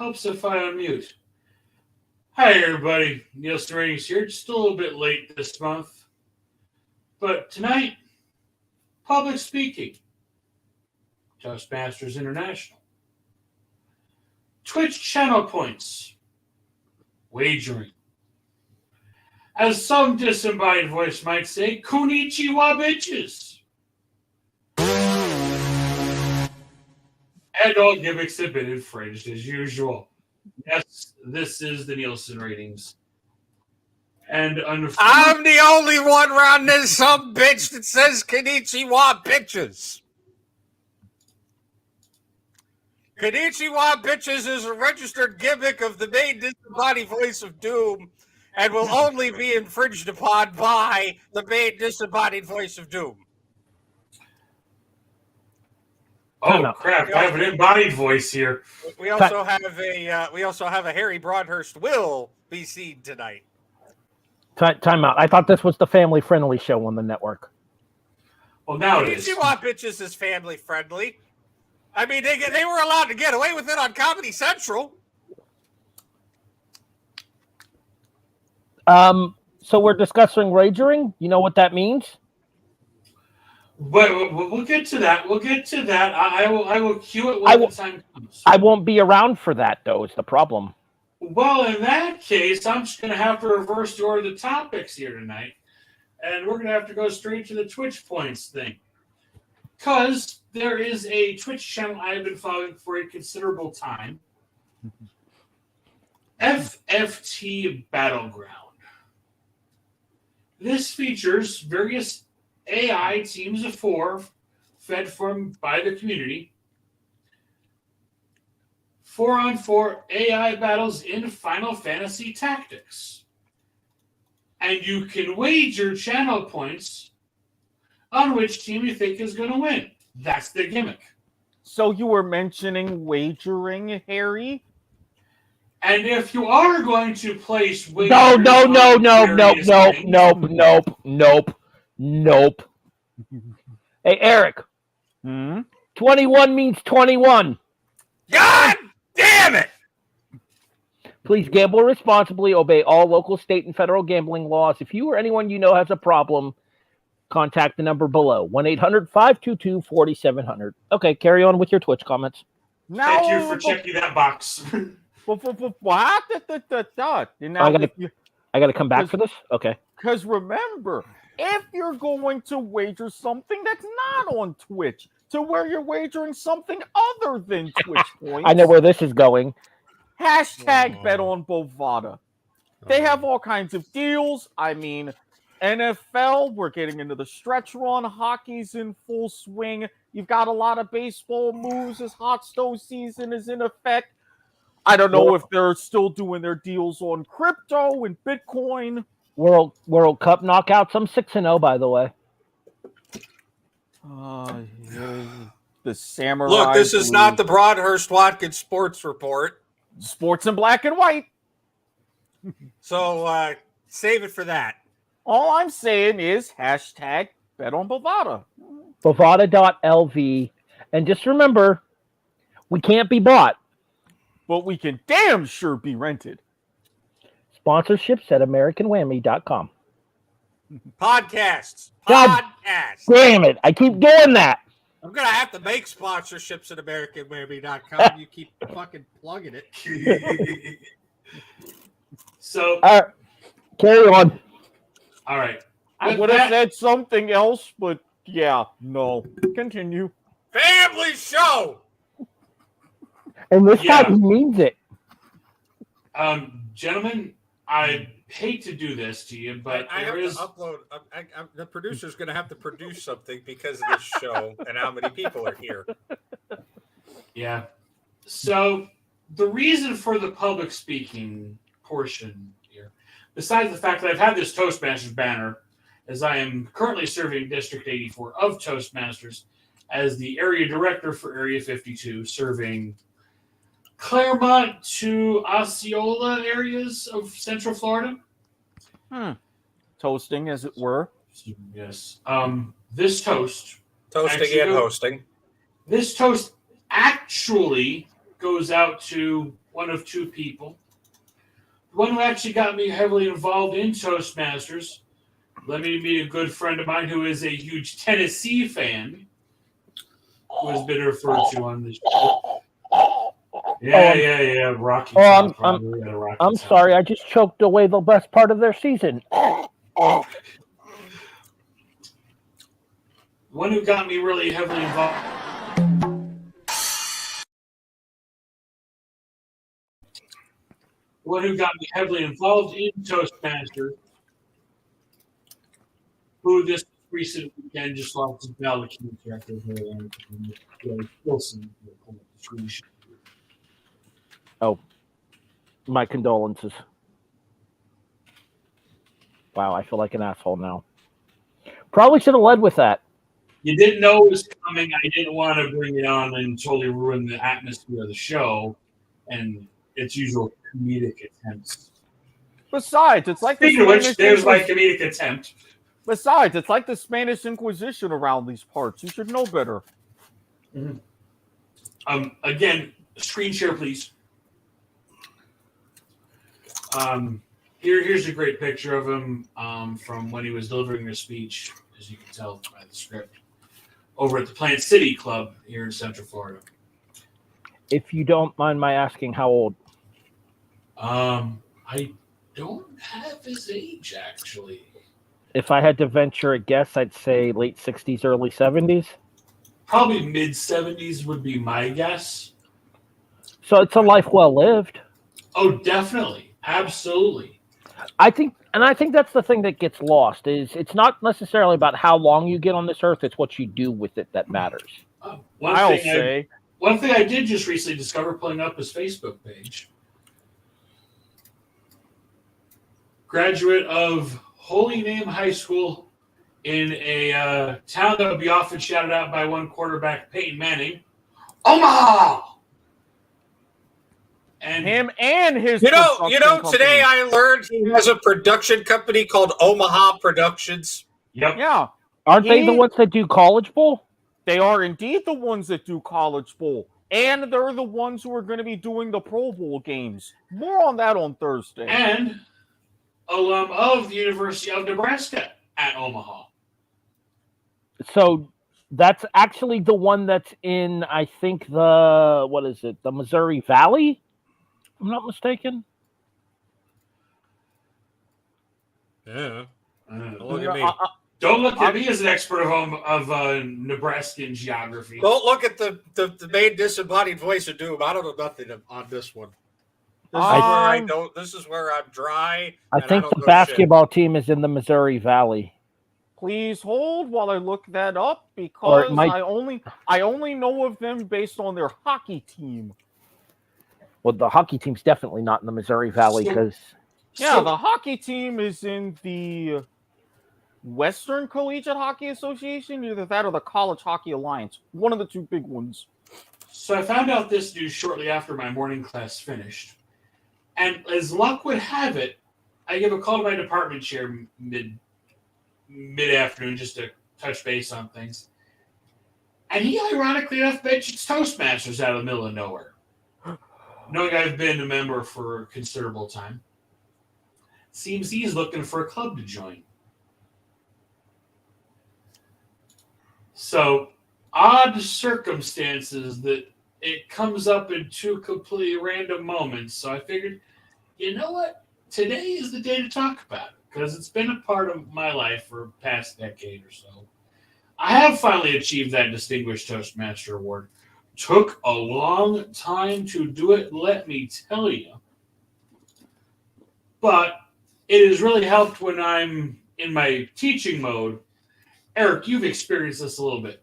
Helps if I unmute. Hi, everybody. Nielsen Ratings here. Just a little bit late this month. But tonight, public speaking. Toastmasters International. Twitch channel points. Wagering. As some disembodied voice might say, Konnichiwa bitches. And all gimmicks have been infringed as usual. Yes, this is the Nielsen Ratings. And I'm the only one around this some bitch that says Konnichiwa bitches. Konnichiwa bitches is a registered gimmick of the main disembodied voice of Doom and will only be infringed upon by the main disembodied voice of Doom. Oh crap! I have an embodied voice here. We also have a Harry Broadhurst will be seen tonight. Time out. I thought this was the family-friendly show on the network. Well, now it is. Konnichiwa bitches is family friendly. I mean, they were allowed to get away with it on Comedy Central. So we're discussing wagering. You know what that means? But we'll get to that. I will cue it when the time comes. I won't be around for that, though. Is the problem? Well, in that case, I'm just going to have to reverse the order of the topics here tonight, and we're going to have to go straight to the Twitch points thing, because there is a Twitch channel I've been following for a considerable time. FFT Battleground. This features various AI teams of 4 fed by the community. 4-on-4 AI battles in Final Fantasy Tactics. And you can wager channel points on which team you think is going to win. That's the gimmick. So you were mentioning wagering, Harry? And if you are going to place wagers... Nope. Hey, Eric. 21 means 21. God damn it! Please gamble responsibly. Obey all local, state, and federal gambling laws. If you or anyone you know has a problem, contact the number below. 1-800-522-4700. Okay, carry on with your Twitch comments. Thank you for checking that box. What? I got to come back for this? Okay. Because remember, if you're going to wager something that's not on Twitch, to where you're wagering something other than Twitch points. I know where this is going. Hashtag bet on Bovada. They have all kinds of deals. I mean, NFL, we're getting into the stretch run. Hockey's in full swing. You've got a lot of baseball moves as hot stove season is in effect. I don't know if they're still doing their deals on crypto and Bitcoin. World Cup knockouts. I'm 6-0, by the way. The Samurai. Look, this is not the Broadhurst Watkins Sports Report. Sports in black and white. So save it for that. All I'm saying is hashtag bet on Bovada. Bovada.lv. And just remember, we can't be bought. But we can damn sure be rented. Sponsorships at AmericanWhammy.com. Podcasts. God damn it. I keep doing that. I'm going to have to make sponsorships at AmericanWhammy.com. You keep fucking plugging it. So, carry on. All right. I would have said something else, but yeah, no. Continue. Family show. And this time he means it. Gentlemen, I hate to do this to you, but I have to upload. The producer's going to have to produce something because of this show and how many people are here. Yeah. So the reason for the public speaking portion here, besides the fact that I've had this Toastmasters banner, as I am currently serving District 84 of Toastmasters as the area director for Area 52, serving Claremont to Osceola areas of Central Florida. Toasting, as it were. Yes. This toast. Toasting and hosting. This toast actually goes out to one of 2 people one who actually got me heavily involved in Toastmasters, let me meet a good friend of mine who is a huge Tennessee fan, who has been referred to on this show. Yeah. Rocky Top, probably. I'm sorry, I just choked away the best part of their season. One who got me really heavily involved. One who got me heavily involved in Toastmasters, who this recent weekend just lost his battle cancer after Nielsen. Oh, my condolences. Wow, I feel like an asshole now. Probably should have led with that. You didn't know it was coming. I didn't want to bring it on and totally ruin the atmosphere of the show and its usual comedic attempts. Besides, it's like Speaking of which, there's my comedic attempt. Besides, it's like the Spanish Inquisition around these parts. You should know better. Mm-hmm. Again, screen share, please. Here's a great picture of him from when he was delivering his speech, as you can tell by the script, over at the Plant City Club here in Central Florida. If you don't mind my asking, how old? I don't have his age, actually. If I had to venture a guess, I'd say late 60s, early 70s. Probably mid-70s would be my guess. So it's a life well lived. Oh, definitely. Absolutely. I think that's the thing that gets lost is it's not necessarily about how long you get on this earth, it's what you do with it that matters. One thing I did just recently discover pulling up his Facebook page. Graduate of Holy Name High School in a town that would be often shouted out by one quarterback, Peyton Manning, Omaha. And him and his today I learned he has a production company called Omaha Productions. Yep. Yeah. Aren't they the ones that do College Bowl? They are indeed the ones that do College Bowl. And they're the ones who are going to be doing the Pro Bowl games. More on that on Thursday. And alum of the University of Nebraska at Omaha. So that's actually the one that's in, I think, the Missouri Valley? If I'm not mistaken. Yeah. Look at me. Don't look at me as an expert of Nebraskan geography. Don't look at the main disembodied voice of doom. I don't know nothing on this one. This is where I'm dry. I think the basketball team is in the Missouri Valley. Please hold while I look that up because I only know of them based on their hockey team. Well, the hockey team's definitely not in the Missouri Valley because the hockey team is in the Western Collegiate Hockey Association, either that or the College Hockey Alliance. One of the two big ones. So I found out this news shortly after my morning class finished. And as luck would have it, I give a call to my department chair mid-afternoon just to touch base on things. And he, ironically enough, mentions Toastmasters out of the middle of nowhere. Knowing I've been a member for a considerable time, seems he's looking for a club to join. So, odd circumstances that it comes up in two completely random moments. So I figured, you know what? Today is the day to talk about it because it's been a part of my life for the past decade or so. I have finally achieved that Distinguished Toastmaster Award. Took a long time to do it, let me tell you. But it has really helped when I'm in my teaching mode. Eric, you've experienced this a little bit.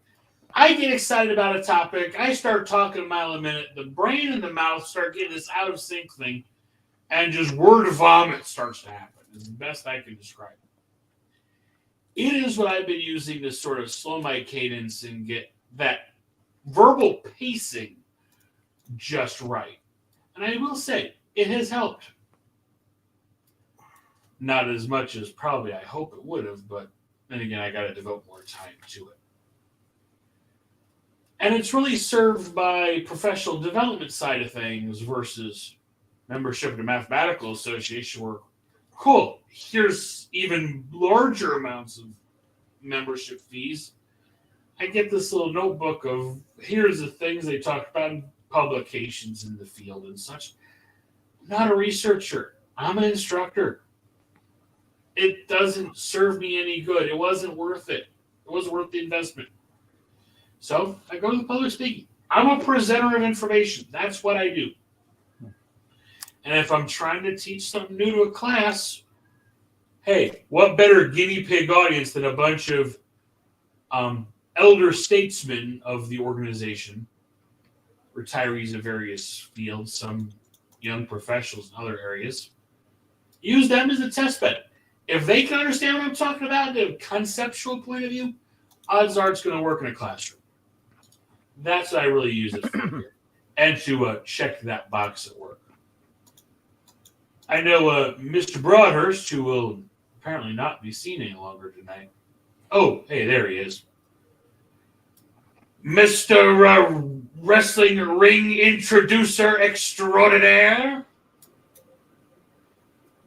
I get excited about a topic. I start talking a mile a minute. The brain and the mouth start getting this out of sync thing. And just word vomit starts to happen. It's the best I can describe it. It is what I've been using to sort of slow my cadence and get that verbal pacing just right. And I will say, it has helped. Not as much as probably I hope it would have, but then again, I got to devote more time to it. And it's really served by professional development side of things versus membership in the Mathematical Association where, cool, here's even larger amounts of membership fees. I get this little notebook of here's the things they talk about in publications in the field and such. I'm not a researcher. I'm an instructor. It doesn't serve me any good. It wasn't worth it. It wasn't worth the investment. So I go to the public speaking. I'm a presenter of information. That's what I do. And if I'm trying to teach something new to a class, hey, what better guinea pig audience than a bunch of elder statesmen of the organization, retirees of various fields, some young professionals in other areas. Use them as a test bed. If they can understand what I'm talking about in a conceptual point of view, odds are it's going to work in a classroom. That's what I really use it for here. And to check that box at work. I know Mr. Broadhurst, who will apparently not be seen any longer tonight. Oh, hey, there he is. Mr. Wrestling Ring Introducer Extraordinaire,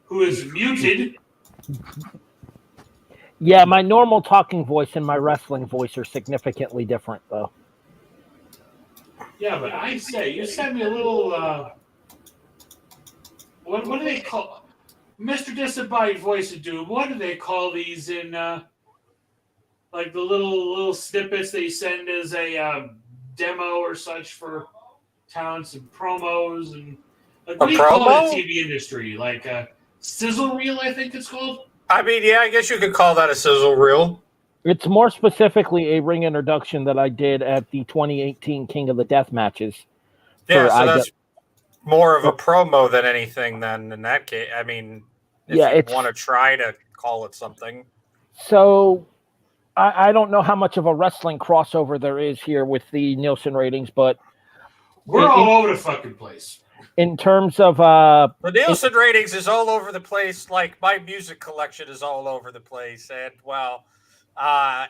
who is muted. Yeah, my normal talking voice and my wrestling voice are significantly different, though. Yeah, but I say, you sent me a little, what do they call, Mr. Disembodied Voice of Doom, what do they call these in, like the little snippets they send as a demo or such for talents and promos and, like, what do you call it in the TV industry? Like a sizzle reel, I think it's called? I mean, yeah, I guess you could call that a sizzle reel. It's more specifically a ring introduction that I did at the 2018 King of the Death matches. Yeah, so that's more of a promo than anything then in that case. I mean, if you want to try to call it something. So I don't know how much of a wrestling crossover there is here with the Nielsen ratings, but we're all over the fucking place. In terms of the Nielsen ratings is all over the place, like my music collection is all over the place, and well,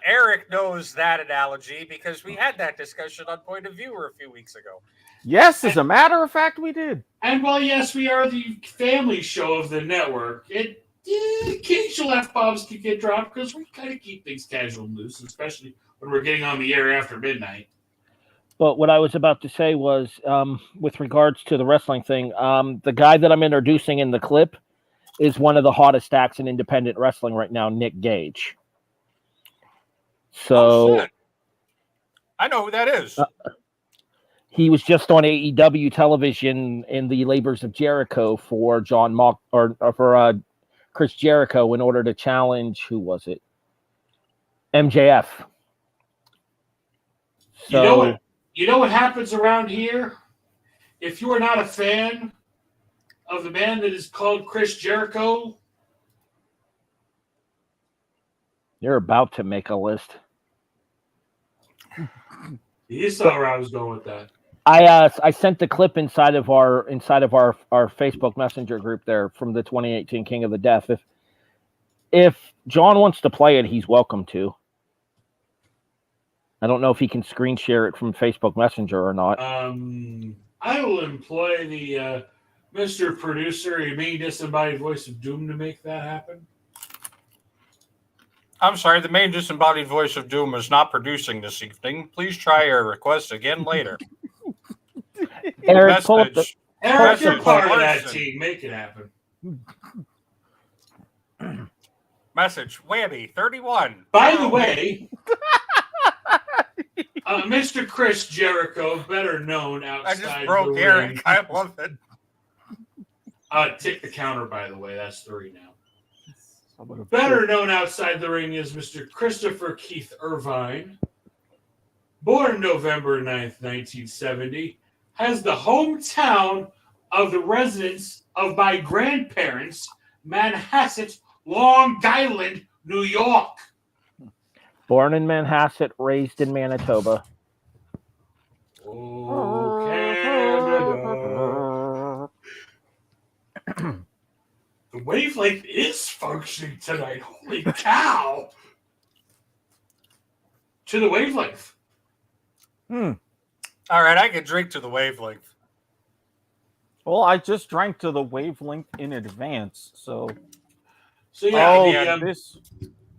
Eric knows that analogy because we had that discussion on Point of Viewer a few weeks ago. Yes, as a matter of fact, we did. And while yes, we are the family show of the network, occasional F-bombs can get dropped because we kind of keep things casual and loose, especially when we're getting on the air after midnight. But what I was about to say was, with regards to the wrestling thing, the guy that I'm introducing in the clip is one of the hottest acts in independent wrestling right now, Nick Gage. So, I know who that is. He was just on AEW television in the Labors of Jericho for for Chris Jericho in order to challenge, who was it? MJF. So, you know what happens around here? If you are not a fan of the man that is called Chris Jericho, you're about to make a list. You saw where I was going with that. I sent the clip inside of our Facebook Messenger group there from the 2018 King of the Death. If John wants to play it, he's welcome to. I don't know if he can screen share it from Facebook Messenger or not. I will employ the Mr. Producer, a main disembodied voice of doom, to make that happen. I'm sorry, the main disembodied voice of doom is not producing this evening. Please try your request again later. Eric, pull up the... Eric, you're part of that team. Make it happen. Message, whammy, 31. By the way, Mr. Chris Jericho, better known outside the ring. I just broke Eric. I love it. Tick the counter, by the way. That's 3 now. Better known outside the ring is Mr. Christopher Keith Irvine. Born November 9th, 1970. Has the hometown of the residence of my grandparents, Manhasset, Long Island, New York. Born in Manhasset, raised in Manitoba. Oh, Canada. The wavelength is functioning tonight. Holy cow. To the wavelength. All right, I can drink to the wavelength. Well, I just drank to the wavelength in advance, so. So yeah, Oh, this.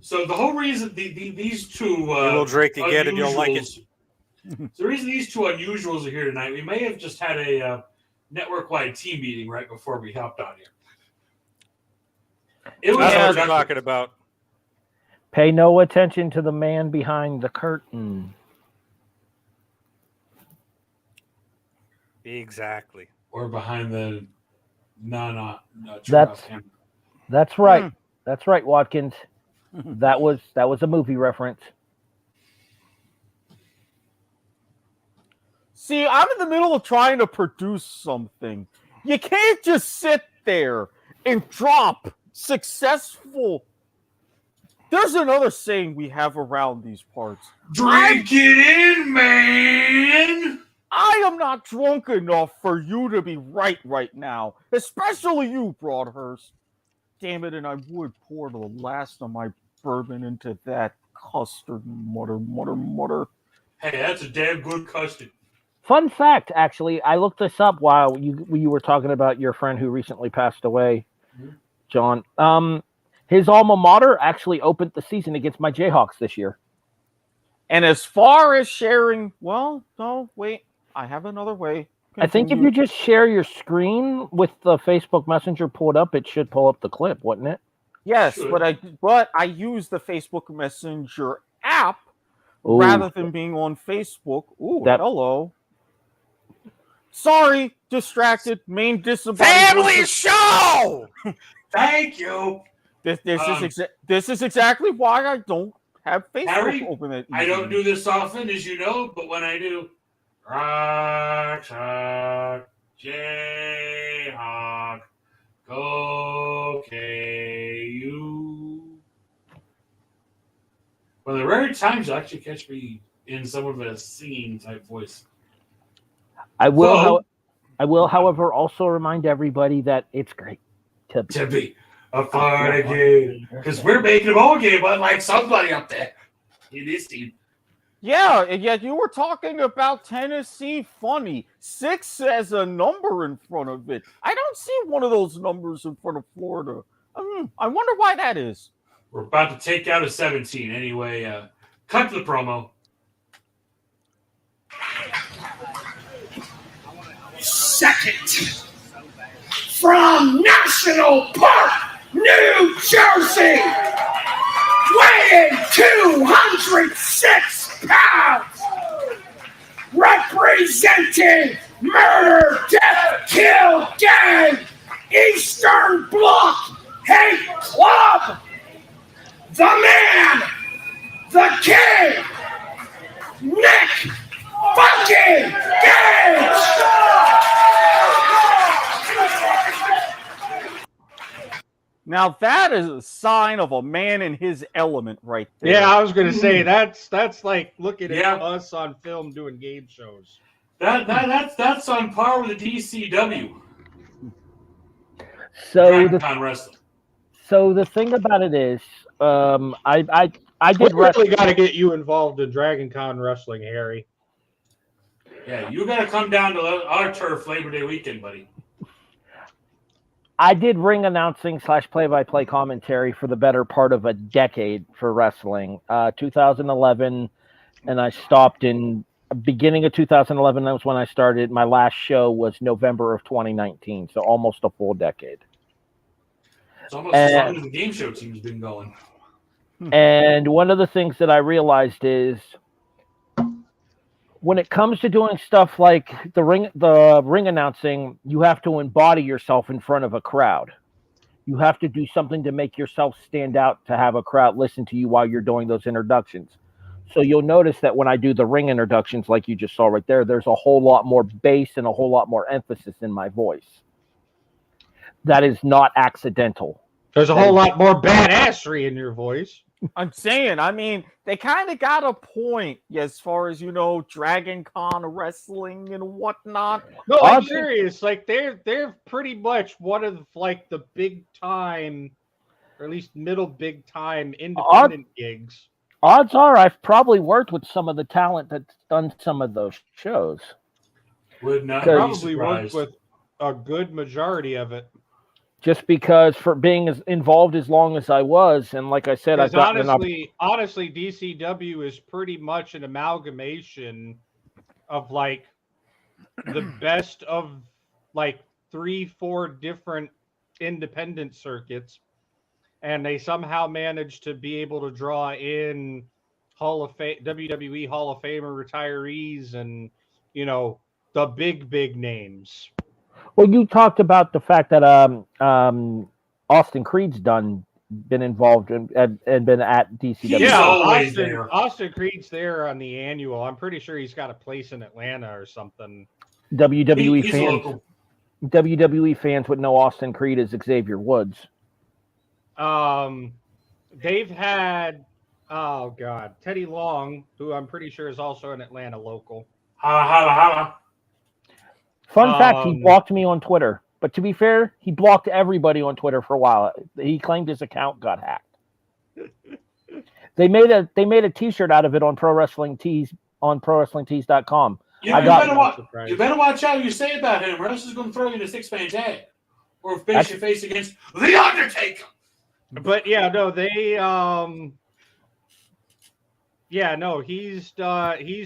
so the whole reason these two You will drink again and you'll like it. So the reason these two unusuals are here tonight, we may have just had a network-wide team meeting right before we hopped on here. It was That's what productive. you're talking about. Pay no attention to the man behind the curtain. Exactly. Or behind the That's right. That's right, Watkins. That was a movie reference. See, I'm in the middle of trying to produce something. You can't just sit there and drop successful. There's another saying we have around these parts. Drink it in, man! I am not drunk enough for you to be right now. Especially you, Broadhurst. Damn it, and I would pour the last of my bourbon into that custard. Mutter. Hey, that's a damn good custard. Fun fact, actually, I looked this up while you were talking about your friend who recently passed away, John. His alma mater actually opened the season against my Jayhawks this year. And as far as sharing, well, no, wait, I have another way. Continue. I think if you just share your screen with the Facebook Messenger pulled up, it should pull up the clip, wouldn't it? Yes, but I use the Facebook Messenger app rather than being on Facebook. Ooh, hello. Sorry, distracted. Main disembodied Family show. Thank you. This is exactly why I don't have Facebook Harry, open. That I don't do this often, as you know, but when I do, Rock, Jayhawk, go KU. Well, the rare times you actually catch me in some of a singing type voice. I will, however, also remind everybody that it's great to be a fun game because we're making a ball game unlike somebody up there in this team. Yeah, and yet you were talking about Tennessee funny. 6 has a number in front of it. I don't see one of those numbers in front of Florida. I wonder why that is. We're about to take out a 17 anyway. Cut to the promo. Second, from National Park, New Jersey, weighing 206 pounds, representing Murder, Death, Kill Gang, Eastern Bloc Hate Club, the man, the king, Nick fucking Gage! Now that is a sign of a man in his element right there. Yeah, I was going to say that's like looking at us on film doing game shows. That's on par with the DCW. So the thing about it is, I did really got to get you involved in Dragon Con wrestling, Harry. Yeah, you got to come down to our turf Labor Day weekend, buddy. I did ring announcing / play-by-play commentary for the better part of a decade for wrestling. 2011, and I stopped in beginning of 2011. That was when I started. My last show was November of 2019, so almost a full decade. It's almost as long as the game show team's been going. And one of the things that I realized is when it comes to doing stuff like the ring announcing, you have to embody yourself in front of a crowd. You have to do something to make yourself stand out to have a crowd listen to you while you're doing those introductions. So you'll notice that when I do the ring introductions, like you just saw right there, there's a whole lot more bass and a whole lot more emphasis in my voice. That is not accidental. There's a whole lot more badassery in your voice. I'm saying, I mean, they kind of got a point as far as, Dragon Con wrestling and whatnot. No, I'm serious. Like, they're pretty much one of, like, the big time, or at least middle big time independent gigs. Odds are I've probably worked with some of the talent that's done some of those shows. Would not probably be surprised. worked with a good majority of it. Just because for being as involved as long as I was, and like I said, I've Because gotten honestly, DCW is pretty much an amalgamation of like the best of like 3-4 different independent circuits, and they somehow managed to be able to draw in WWE Hall of Famer retirees and the big names. Well, you talked about the fact that Austin Creed's been involved and been at DCW. He's always there. Austin Creed's there on the annual. I'm pretty sure he's got a place in Atlanta or something. WWE He's fans. local. WWE fans would know Austin Creed as Xavier Woods. They've had Teddy Long, who I'm pretty sure is also an Atlanta local. Holla, holla, holla. Fun fact, he blocked me on Twitter. But to be fair, he blocked everybody on Twitter for a while. He claimed his account got hacked. They made a T-shirt out of it on Pro Wrestling Tees on ProWrestlingTees.com. You better watch out what you say about him, or else he's going to throw you in a 6-man tag, or face your face against the Undertaker. But yeah, no, he's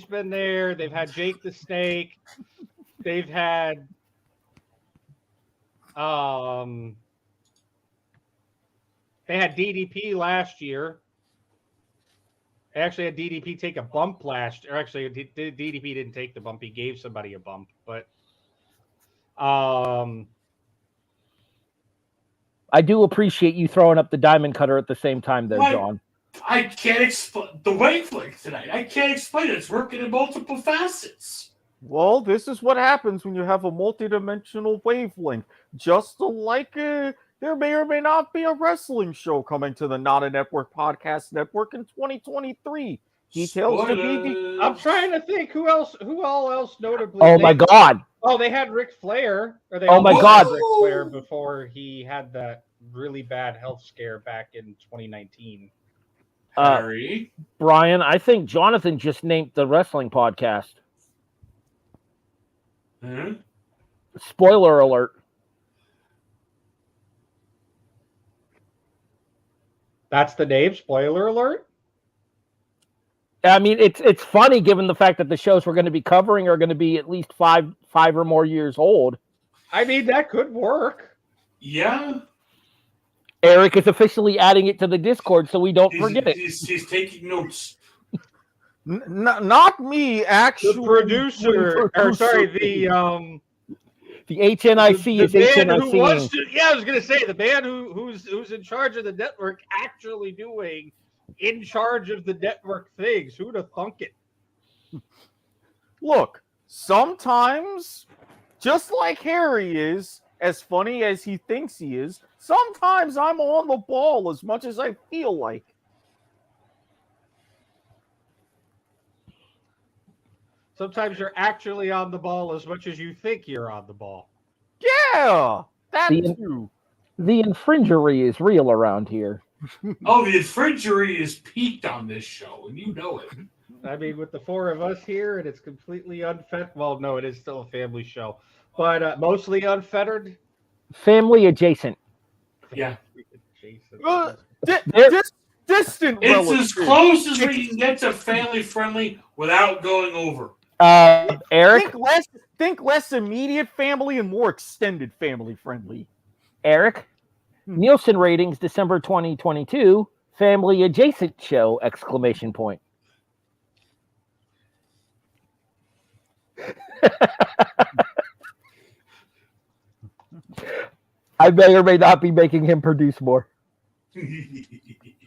been there. They've had Jake the Snake. They've had they had DDP last year. They actually had DDP take a bump last year. Actually, DDP didn't take the bump. He gave somebody a bump. But I do appreciate you throwing up the diamond cutter at the same time there, John. I can't explain the wavelength tonight. I can't explain it. It's working in multiple facets. Well, this is what happens when you have a multi-dimensional wavelength. Just like there may or may not be a wrestling show coming to the Not a Network Podcast Network in 2023. Details to be. I'm trying to think who all else notably. Oh my God! Oh, they had Ric Flair. Oh my God! Ric Flair before he had that really bad health scare back in 2019. Harry, Brian, I think Jonathan just named the wrestling podcast. Hmm? Spoiler alert. That's the name. Spoiler alert. I mean, it's funny given the fact that the shows we're going to be covering are going to be at least five or more years old. I mean, that could work. Yeah. Eric is officially adding it to the Discord so we don't forget it. He's taking notes. Not me, actually. The producer, or sorry, the HNIC is HNIC. I was gonna say the man who's in charge of the network actually doing in charge of the network things. Who'd have thunk it? Look, sometimes, just like Harry is, as funny as he thinks he is, sometimes I'm on the ball as much as I feel like. Sometimes you're actually on the ball as much as you think you're on the ball. Yeah, that's true. The infringery is real around here. Oh, the infringery is peaked on this show, and you know it. I mean, with the four of us here, and it's completely unfettered. Well, no, it is still a family show, but mostly unfettered. Family adjacent. Yeah. Distant. It's as close as we can get to family friendly without going over. Eric, think less immediate family and more extended family friendly. Eric, Nielsen ratings December 2022, family adjacent show! ! I may or may not be making him produce more.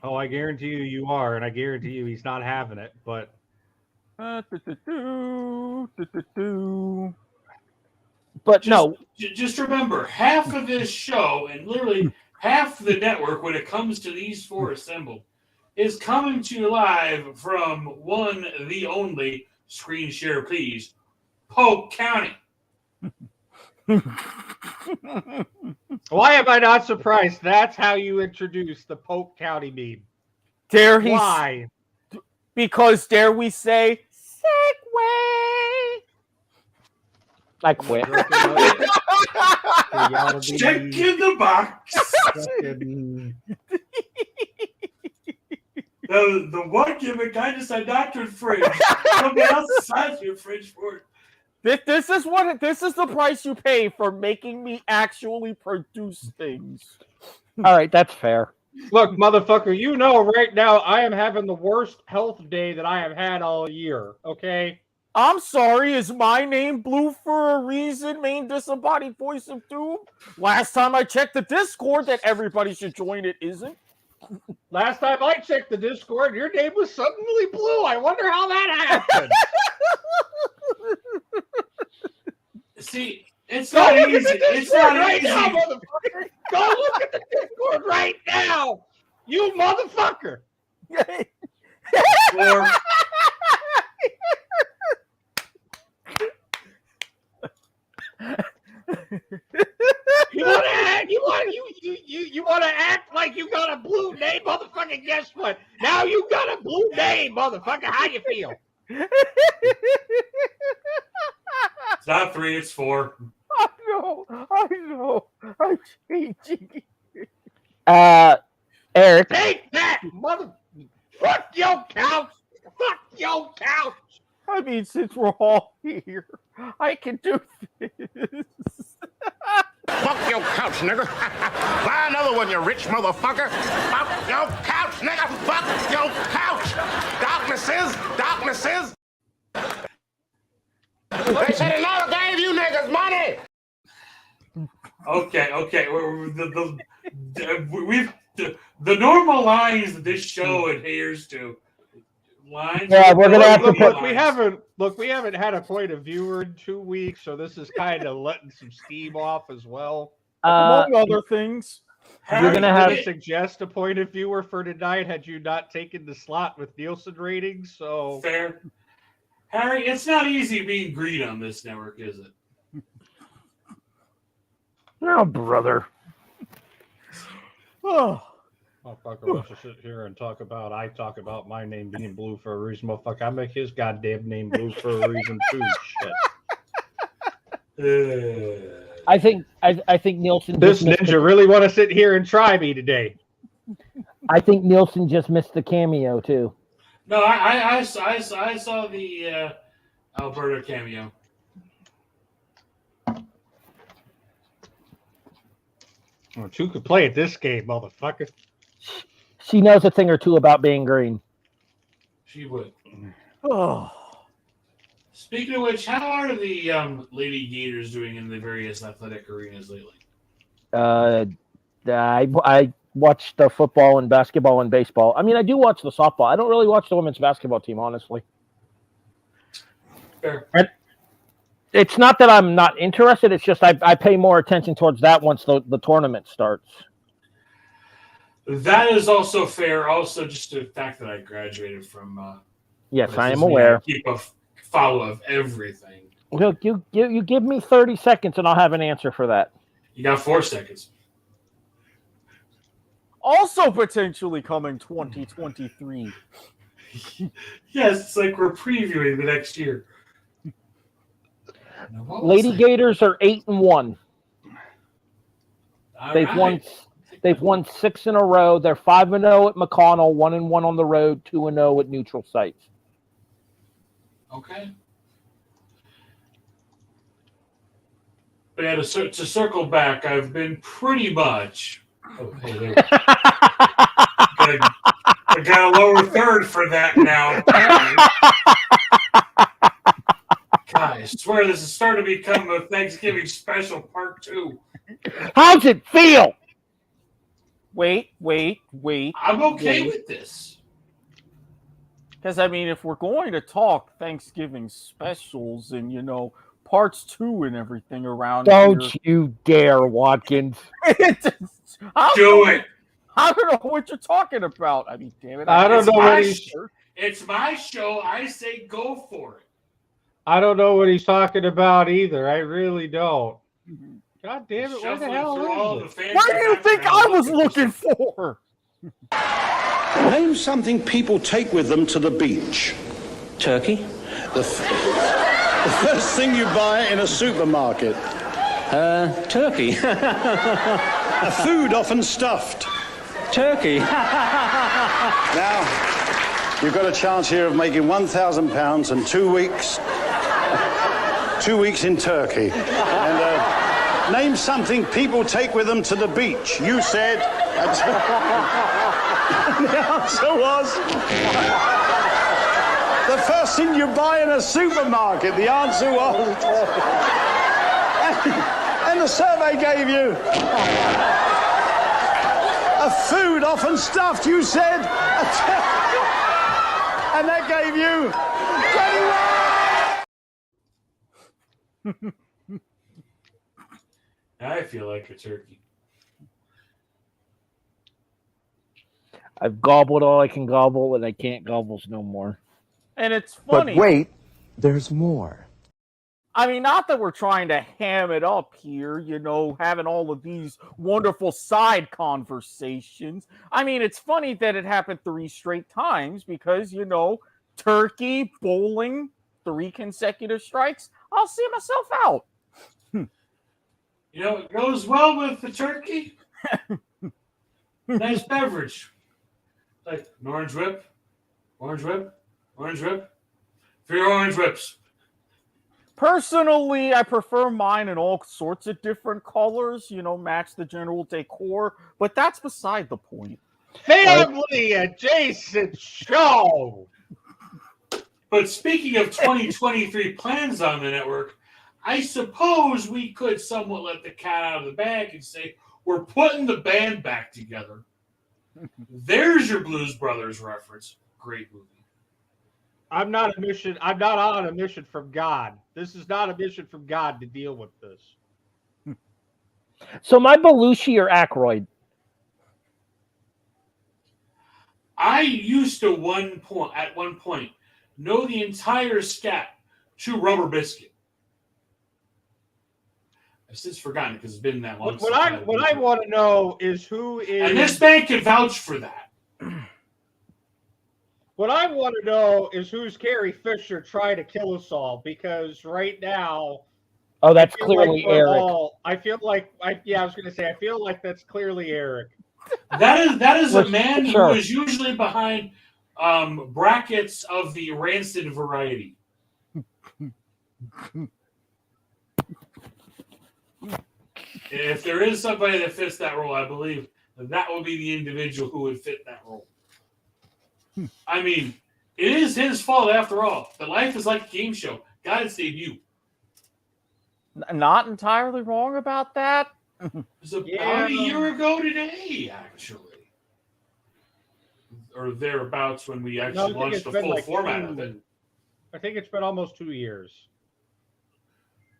Oh, I guarantee you are, and I guarantee you he's not having it, but But no. Just remember, half of this show, and literally half the network when it comes to these four assembled, is coming to you live from one, the only, screen share please, Polk County. Why am I not surprised? That's how you introduce the Polk County meme. Why? Because dare we say, segue. I quit. Check in the box. The one gimmick I decided not to infringe. Somebody else decided to infringe for it. This is the price you pay for making me actually produce things. All right, that's fair. Look, motherfucker, you know right now I am having the worst health day that I have had all year, okay? I'm sorry, is my name blue for a reason, main disembodied voice of doom? Last time I checked the Discord that everybody should join, it isn't. Last time I checked the Discord, your name was suddenly blue. I wonder how that happened. See, it's not easy. It's not right easy. now, motherfucker. Go look at the Discord right now. You motherfucker. Or, You want to act like you got a blue name, motherfucker? Guess what? Now you got a blue name, motherfucker. How you feel? it's not 3, it's 4. I know. I'm changing. Eric. Take that, mother. Fuck your couch. Fuck your couch. I mean, since we're all here, I can do this. Fuck your couch, nigga. Buy another one, you rich motherfucker. Fuck your couch, nigga. Fuck your couch. Darkness is. They should have never gave you niggas money. Okay. The normal lines that this show adheres to. Lines. Yeah, we're gonna have to put. We haven't had a point of viewer in 2 weeks, so this is kind of letting some steam off as well. Among other things. You're gonna have to suggest a point of viewer for tonight had you not taken the slot with Nielsen ratings. So fair, Harry. It's not easy being green on this network, is it? No, brother. Oh. Motherfucker wants to sit here and talk about my name being blue for a reason. Motherfucker, I make his goddamn name blue for a reason too. Shit. I think Nielsen. This ninja really want to sit here and try me today. I think Nielsen just missed the cameo too. No, I saw the Alberta cameo. Well, two could play at this game, motherfucker. She knows a thing or two about being green. She would. Oh. Speaking of which, how are the Lady Gators doing in the various athletic arenas lately? I watch the football and basketball and baseball. I mean, I do watch the softball. I don't really watch the women's basketball team, honestly. Fair. It's not that I'm not interested. It's just I pay more attention towards that once the tournament starts. That is also fair. Also, just the fact that I graduated from. Yes, I am aware. I keep a follow of everything. Look, you give me 30 seconds and I'll have an answer for that. You got 4 seconds. Also potentially coming 2023. Yes, it's like we're previewing the next year. Lady Gators are 8-1. They've won 6 in a row. They're 5-0 at McConnell, 1-1 on the road, 2-0 at neutral sites. Okay. But yeah, to circle back, I've been pretty much. Oh, hey, there. I got a lower third for that now. God, I swear this is starting to become a Thanksgiving special part 2. How's it feel? Wait. I'm okay with this. Because, I mean, if we're going to talk Thanksgiving specials and, parts 2 and everything around Don't you dare, Watkins. Do it. I don't know what you're talking about. I mean, damn it. I don't know what It's my show. I say go for it. I don't know what he's talking about either. I really don't. God damn it, where the hell is it? What do you think I was looking for? Name something people take with them to the beach. Turkey. The first thing you buy in a supermarket. Turkey. A food often stuffed. Turkey. Now, you've got a chance here of making £1,000 and 2 weeks. 2 weeks in Turkey. And name something people take with them to the beach. You said. The answer was. The first thing you buy in a supermarket. The answer was. And the survey gave you. A food often stuffed, you said. And that gave you 21. I feel like a turkey. I've gobbled all I can gobble, and I can't gobble no more. And it's funny. But wait, there's more. I mean, not that we're trying to ham it up here, you know, having all of these wonderful side conversations. I mean, it's funny that it happened 3 straight times because, you know, turkey, bowling, 3 consecutive strikes. I'll see myself out. You know, it goes well with the turkey. Nice beverage. Like an orange whip, orange whip, orange whip. For your orange whips. Personally, I prefer mine in all sorts of different colors, you know, match the general decor, but that's beside the point. Family adjacent show. But speaking of 2023 plans on the network, I suppose we could somewhat let the cat out of the bag and say we're putting the band back together. There's your Blues Brothers reference. Great movie. I'm not on a mission from God. This is not a mission from God to deal with this. So my Belushi or Aykroyd? I used to at one point know the entire scat to Rubber Biscuit. I've since forgotten because it's been that long. What I want to know is who is. And this man can vouch for that. What I want to know is who's Carrie Fisher trying to kill us all, because right now. Oh, that's clearly Eric. I feel like I was going to say I feel like that's clearly Eric. That is a man who is usually behind brackets of the rancid variety. If there is somebody that fits that role, I believe that will be the individual who would fit that role. I mean, it is his fault after all. That life is like a game show. God save you. Not entirely wrong about that. It was about a year ago today, actually. Or thereabouts when we actually launched the full format of it. I think it's been almost 2 years.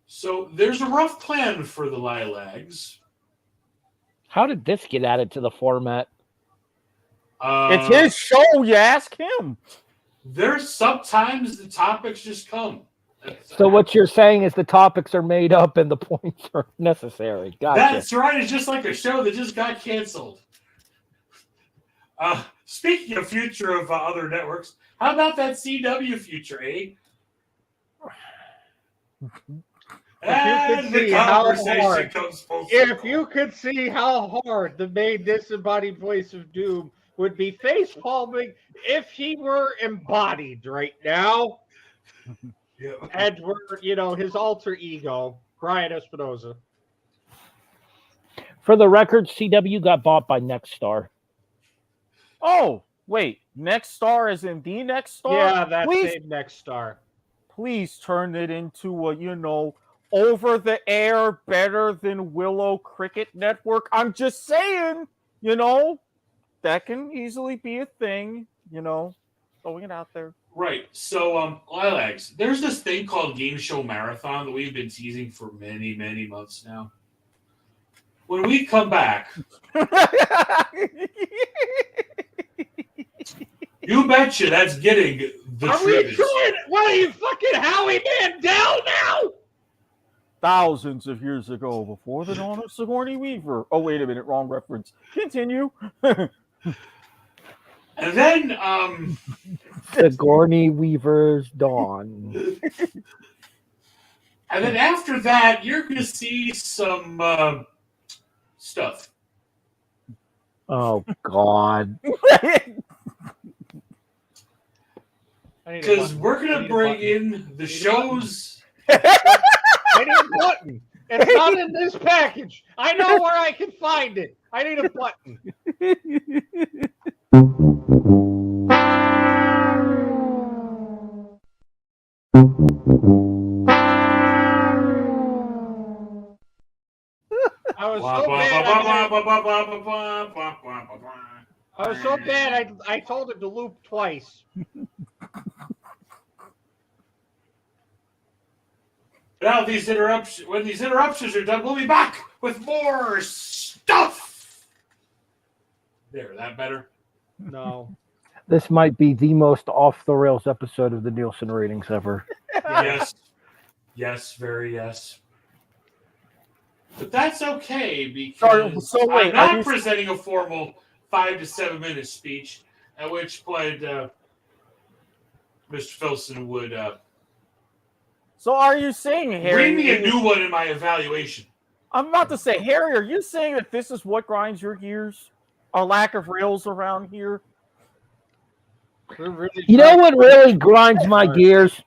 So there's a rough plan for the Lilags. How did this get added to the format? It's his show. You ask him. There's sometimes the topics just come. So what you're saying is the topics are made up and the points are necessary. Gotcha. That's right. It's just like a show that just got canceled. Speaking of future of other networks, how about that CW future, eh? And the conversation comes full circle. If you could see how hard the main disembodied voice of Doom would be face palming if he were embodied right now. Yeah. And we're, his alter ego, Brian Espinoza. For the record, CW got bought by Nexstar. Oh, wait. Nexstar is in the Nexstar? Yeah, that's named Nexstar. Please turn it into a, over the air, better than Willow Cricket Network. I'm just saying, that can easily be a thing, throwing it out there. Right. So, Lilags, there's this thing called Game Show Marathon that we've been teasing for many, many months now. When we come back, you betcha that's getting the treatment. What are you fucking Howie Mandel now? Thousands of years ago, before the dawn of Sigourney Weaver. Oh, wait a minute, wrong reference. Continue. And then, Sigourney Weaver's Dawn. And then after that, you're going to see some stuff. Oh God. Because we're going to bring in the shows. I need a button. It's not in this package. I know where I can find it. I need a button. I was so bad I told it to loop twice. Now when these interruptions are done, we'll be back with more stuff. There, that better? No. This might be the most off the rails episode of the Nielsen ratings ever. Yes. Yes, very yes. But that's okay because So wait, I'm not presenting a formal 5 to 7 minute speech, at which point Mr. Filson would So are you saying, Harry? read me a new one in my evaluation. I'm about to say, Harry, are you saying that this is what grinds your gears? A lack of rails around here? You know what really grinds my gears?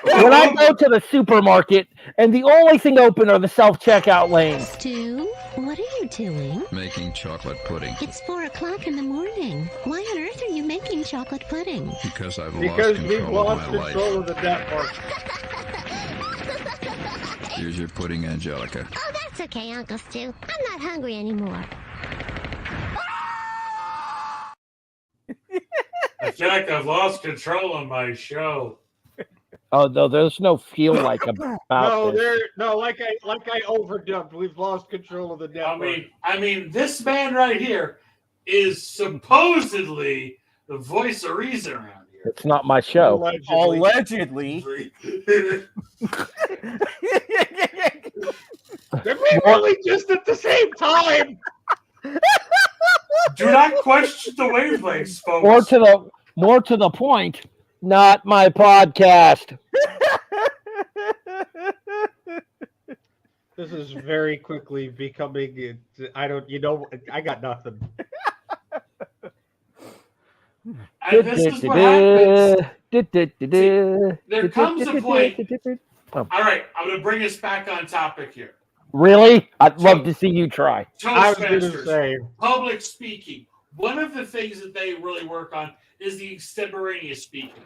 When I go to the supermarket and the only thing open are the self-checkout lanes. Stu, what are you doing? Making chocolate pudding. It's 4 o'clock in the morning. Why on earth are you making chocolate pudding? Because we've lost control of the network. Here's your pudding, Angelica. Oh, that's okay, Uncle Stu. I'm not hungry anymore. I feel like I've lost control of my show. Oh no, there's no feel like about this. Like I overdubbed. We've lost control of the network. I mean, this man right here is supposedly the voice of reason around here. It's not my show. Allegedly. Did we really just at the same time? Do not question the wavelengths, folks. More to the point, not my podcast. This is very quickly becoming. I got nothing. And this is what happens. There comes a point. All right, I'm going to bring us back on topic here. Really? I'd love to see you try. Toastmasters, public speaking. One of the things that they really work on is the extemporaneous speaking.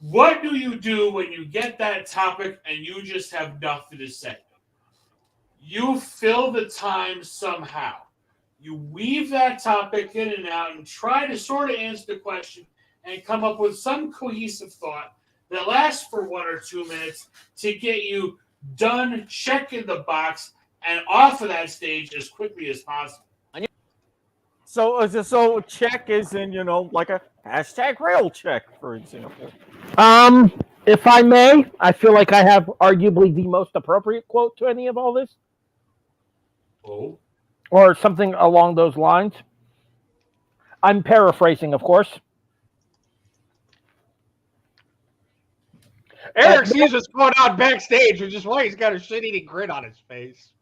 What do you do when you get that topic and you just have nothing to say? You fill the time somehow. You weave that topic in and out and try to sort of answer the question and come up with some cohesive thought that lasts for 1 or 2 minutes to get you done, checking the box, and off of that stage as quickly as possible. So check is in, like a hashtag rail check, for example. If I may, I feel like I have arguably the most appropriate quote to any of all this. Oh. Or something along those lines. I'm paraphrasing, of course. Eric sees what's going on backstage, which is why he's got a shit-eating grin on his face.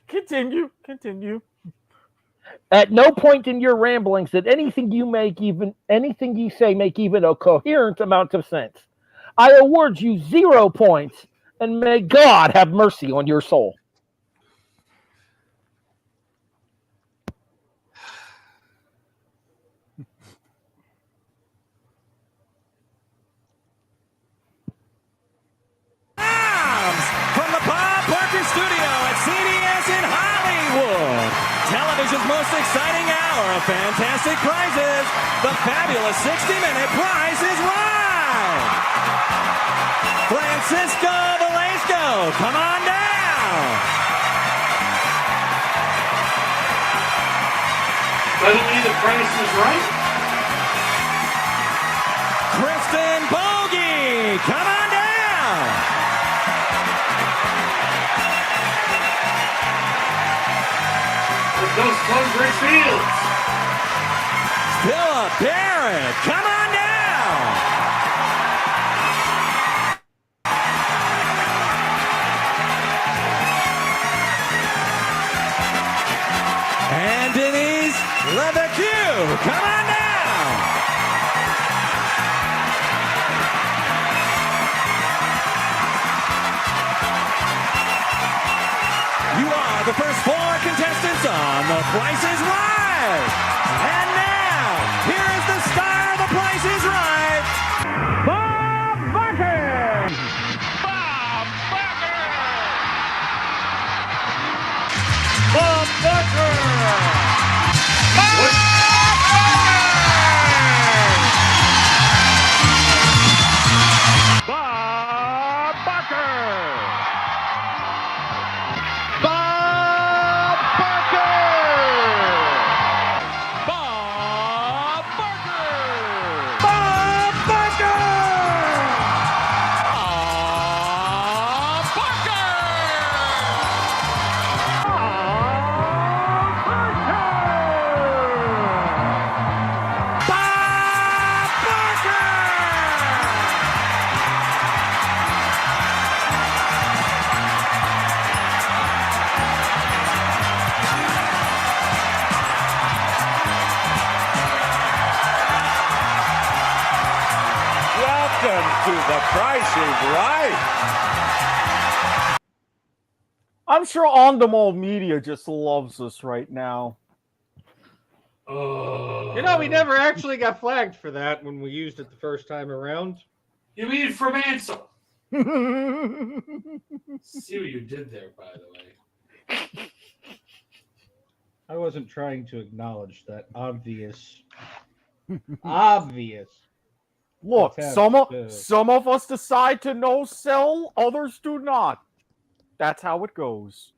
Continue. At no point in your ramblings did anything you say make even a coherent amount of sense. I award you 0 points, and may God have mercy on your soul. From the Bob Barker Studio at CBS in Hollywood. Television's most exciting hour of fantastic prizes. The fabulous 60-minute Price is Right. Francisco Velasco, come on down. Suddenly the Price is Right. Kristen Bogey, come on down. Those Clover Fields. Philip Barrett, come on down. Let the cue. Come on now. You are the first 4 contestants on The Price is Right. And now, here is the star of The Price is Right, Bob Barker. Bob Barker! Bob Barker. Bob Barker. Bob Barker. Bob Barker. Bob Barker. Bob Barker. Welcome to The Price is Right. I'm sure On the Mall Media just loves us right now. You know, we never actually got flagged for that when we used it the first time around. You mean from Ansel? See what you did there, by the way. I wasn't trying to acknowledge that obvious. Look, Attempt some of us decide to no sell, others do not. That's how it goes.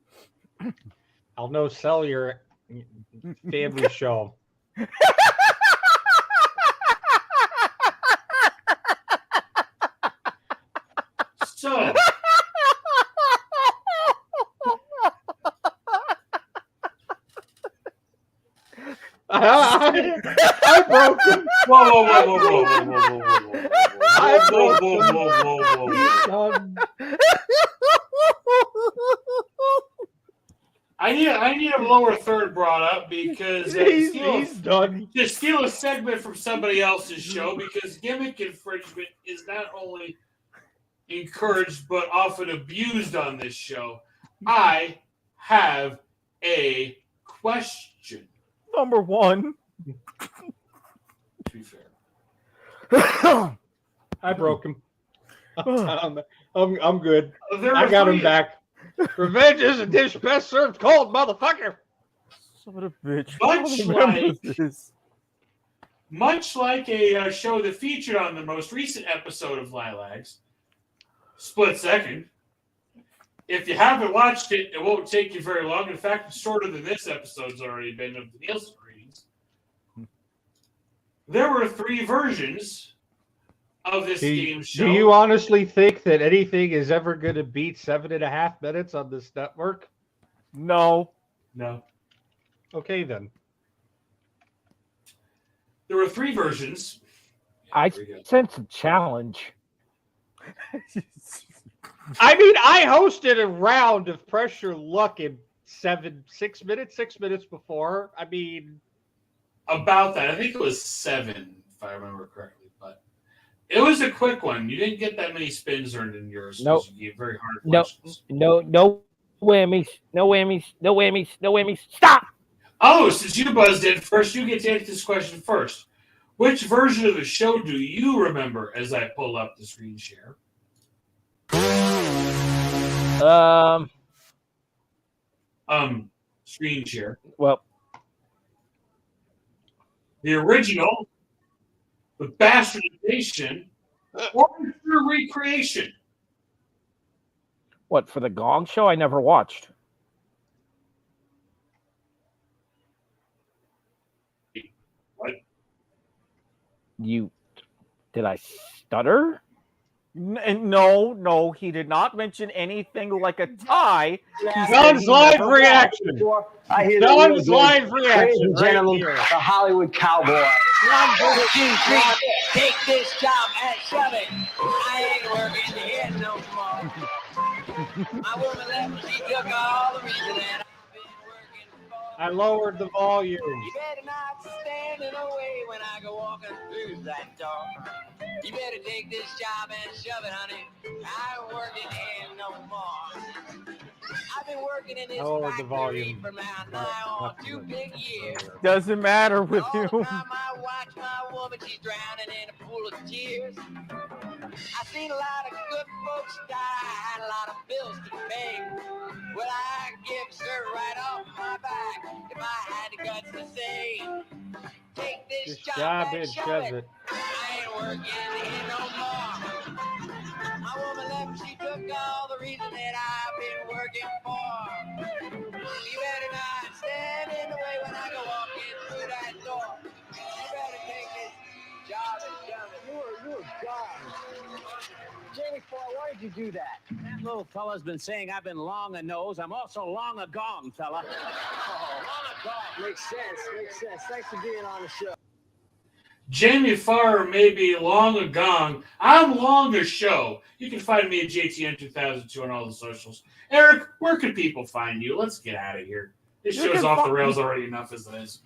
I'll no sell your family show. So, I broke him. whoa. I need a lower third brought up because He's done. to steal a segment from somebody else's show because gimmick infringement is not only encouraged but often abused on this show. I have a question. Number one. To be fair, I broke him. I'm good. there I are got him three- back. Revenge is a dish best served cold, motherfucker. Son of a bitch. Much I remember like- this. Much like a show that featured on the most recent episode of Lilacs, Split Second. If you haven't watched it, it won't take you very long. In fact, it's shorter than this episode's already been of the Nielsen ratings. There were 3 versions of this game show. Do you honestly think that anything is ever going to beat 7.5 minutes on this network? No. No. Okay, then. There were 3 versions. I There we go. sense a challenge. I mean, I hosted a round of Pressure Luck in 6 minutes before. I mean, About that. I think it was 7, if I remember correctly. But it was a quick one. You didn't get that many spins earned in yours. 'Cause Nope. You gave very hard No, questions. no whammies, no whammies, no whammies, no whammies. Stop! Oh, since you buzzed in first, you get to answer this question first. Which version of the show do you remember as I pull up the screen share? Screen share. Well, The original, the bastardization, or the recreation? what, for the Gong Show? I never watched. What? Did I stutter? No, he did not mention anything like a tie. John's live reaction. John's live Ladies reaction. and Right gentlemen, here. the Hollywood Cowboy. 1, 2, 3, take this job and shove it. I ain't working here no more. My woman left me, she took all the reason that I've been working for. I lowered the volume. You better not stand in the way when I go walking through that door. You better take this job and shove it, honey. I ain't working here no more. I've been working in this I lowered the factory volume. for now nigh on 2 big years. Doesn't matter with All the you. time I watch my woman, she's drowning in a pool of tears. I've seen a lot of good folks die, had a lot of bills to pay. Well, I give her right off my back if I had the guts to say, take this job and shove it. I ain't working here no more. My woman left, she took all the reason that I've been working for. You better not stand in the way when I go walking through that door. You better take this job and shove it. You're gone. Jamie Farr, why did you do that? That little fella's been saying I've been long a nose. I'm also long a gong, fella. Oh, long a gong. Makes sense. Thanks for being on the show. Jamie Farr may be long a gong. I'm long a show. You can find me at JTN2002 on all the socials. Eric, where can people find you? Let's get out of here. This show's off the rails already enough as it is.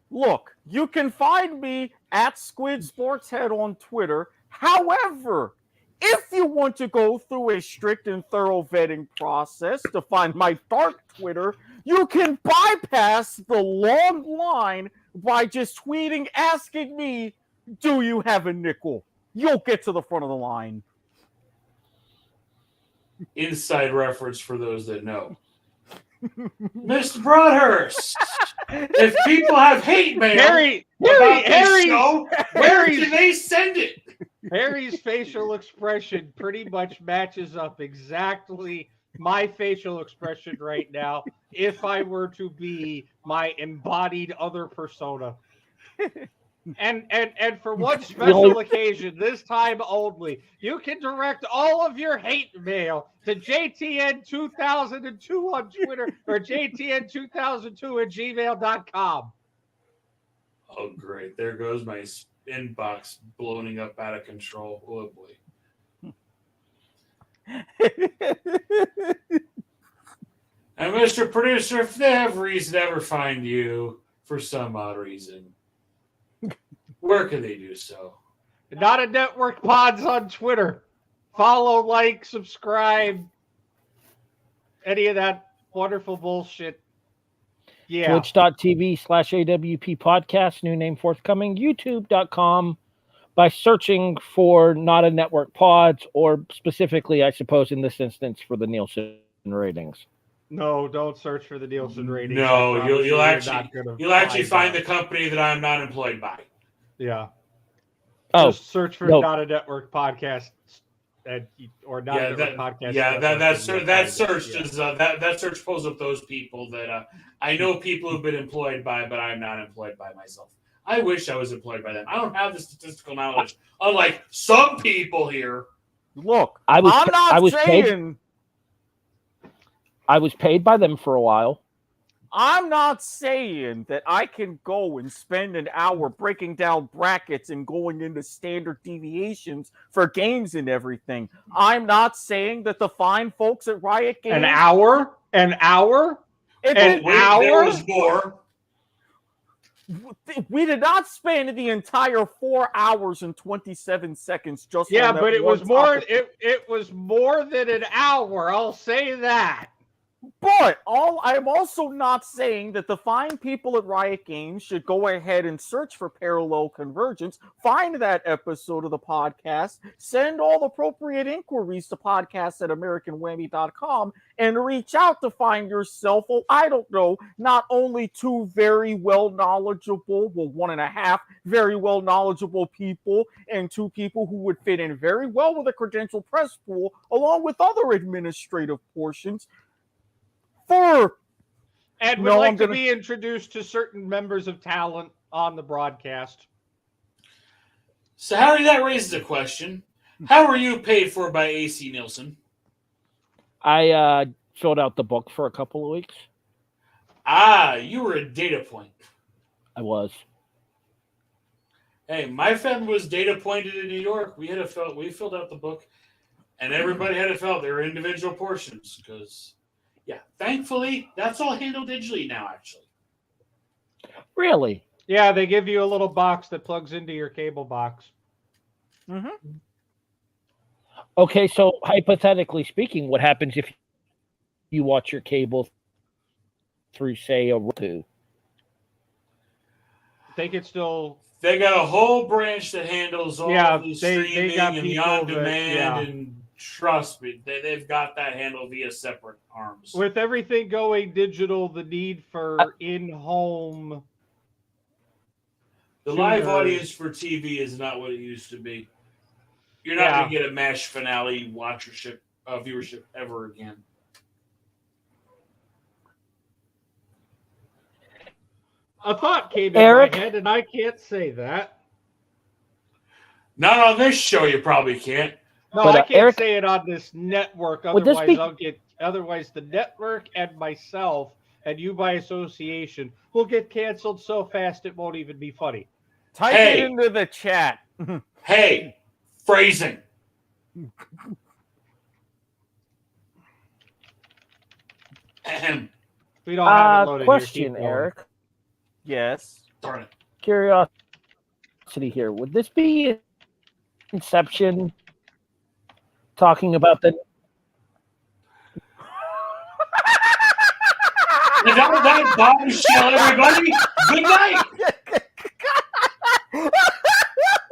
Look, you can find me at Squid Sportshead on Twitter. However, if you want to go through a strict and thorough vetting process to find my dark Twitter, you can bypass the long line by just tweeting asking me, do you have a nickel? You'll get to the front of the line. Inside reference for those that know. Mr. Broadhurst, if people have hate mail about this show, where do they send it? Harry's facial expression pretty much matches up exactly my facial expression right now if I were to be my embodied other persona. And for one special occasion, this time only, you can direct all of your hate mail to JTN2002 on Twitter or JTN2002 at gmail.com. Oh, great. There goes my inbox blowing up out of control. Oh, boy. And Mr. Producer, if they have reason to ever find you for some odd reason, where can they do so? Not a Network Pods on Twitter. Follow, like, subscribe, any of that wonderful bullshit. Yeah. Twitch.tv/AWP podcast, new name forthcoming. YouTube.com by searching for Not a Network Pods, or specifically, I suppose, in this instance, for the Nielsen ratings. No, don't search for the Nielsen ratings. No, you'll actually find the company that I'm not employed by. Yeah. Oh, just search for Not a Network Podcast, or Not a Network Podcast. Yeah, that search pulls up those people that I know people who've been employed by, but I'm not employed by myself. I wish I was employed by them. I don't have the statistical knowledge, unlike some people here. Look, I was paid by them for a while. I'm not saying that I can go and spend an hour breaking down brackets and going into standard deviations for games and everything. I'm not saying that the fine folks at Riot Games... An hour? An hour? There was more. We did not spend the entire 4 hours and 27 seconds just yeah, on that but it one was more. topic. It was more than an hour. I'll say that. But I'm also not saying that the fine people at Riot Games should go ahead and search for Parallel Convergence, find that episode of the podcast, send all appropriate inquiries to podcast@AmericanWhammy.com, and reach out to find yourself, I don't know, not only two very well knowledgeable, 1.5 very well knowledgeable people, and two people who would fit in very well with a credential press pool, along with other administrative portions. And would like to be introduced to certain members of talent on the broadcast. So, Harry, that raises a question. How were you paid for by AC Nielsen? I filled out the book for a couple of weeks. You were a data point. I was. Hey, my family was data pointed in New York. We filled out the book, and everybody had to fill out their individual portions because... Yeah, thankfully, that's all handled digitally now, actually. Really? Yeah, they give you a little box that plugs into your cable box. Mm-hmm. Okay, so hypothetically speaking, what happens if you watch your cable through, say, a Roku? They could still. They got a whole branch that handles all the they streaming got and the people on-demand, and trust me, they've got that handled via separate arms. With everything going digital, the need for in-home. The live audience for TV is not what it used to be. You're not going to get a MASH finale viewership ever again. A thought came in my head, and I can't say that. Not on this show, you probably can't. No, I can't say it on this network. Otherwise, the network and myself and you by association will get canceled so fast it won't even be funny. Type it into the chat. Hey, phrasing. We don't have it loaded question, here. Eric. Yes. Darn it. Curiosity here. Would this be Inception talking about the... That bombshell, everybody. Good night.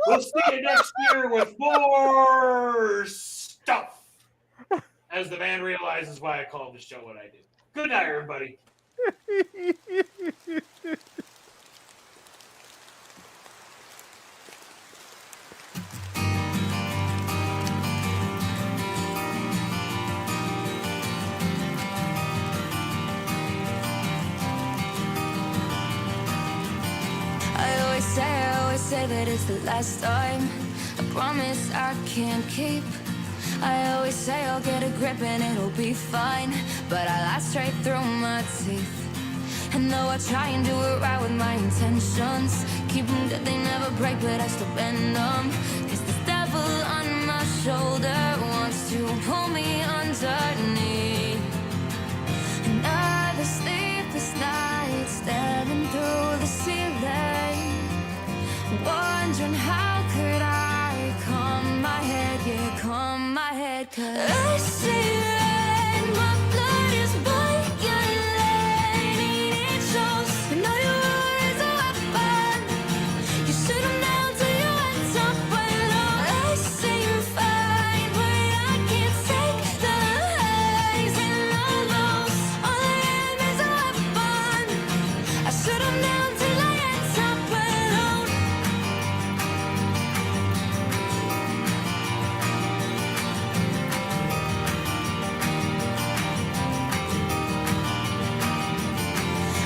We'll see you next year with more stuff. As the man realizes why I call the show what I do. Good night, everybody. I always say that it's the last time. I promise I can't keep. I always say I'll get a grip and it'll be fine, but I laugh straight through my teeth. And though I try and do it right with my intentions, keep them good, they never break, but I still bend them. Cause the devil on my shoulder wants to pull me underneath. Another sleepless night, staring through the ceiling, wondering how could I calm my head, yeah, calm my head. Cause I see red, my blood is boiling, it shows. I know your words are weapon. You shoot them down till you end up alone. I say you're fine, but I can't take the highs and the lows. All I am is a weapon. I shoot them down till I end up alone.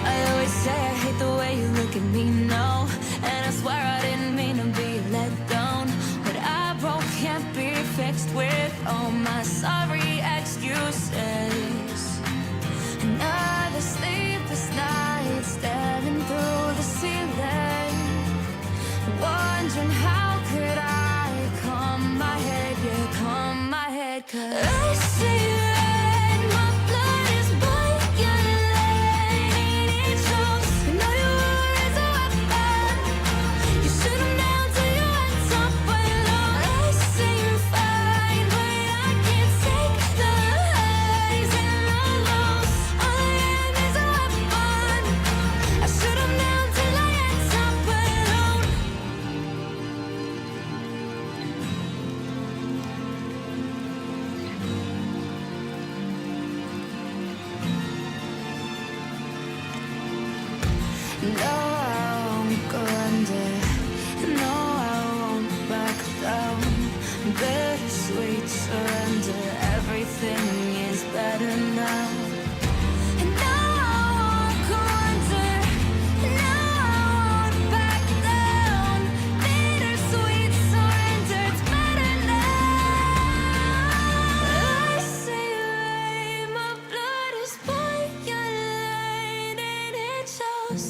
I always say I hate the way you look at me now, and I swear I didn't mean to be let down. What I broke can't be fixed with all my sorry excuses. Another sleepless night, staring through the ceiling, wondering how could I calm my head, yeah, calm my head. Cause I see red, my blood is boiling, it shows. I know your words are weapon. You shoot them down till you end up alone. I say you're fine, but I can't take the highs and the lows. All I am is a weapon. I shoot them down till I end up alone. No, I won't go under. No, I won't back down. Bittersweet surrender. Everything is better now. And no, I won't go under. No, I won't back down. Bittersweet surrender. It's better now. I say rain, my blood is boiling, and it shows.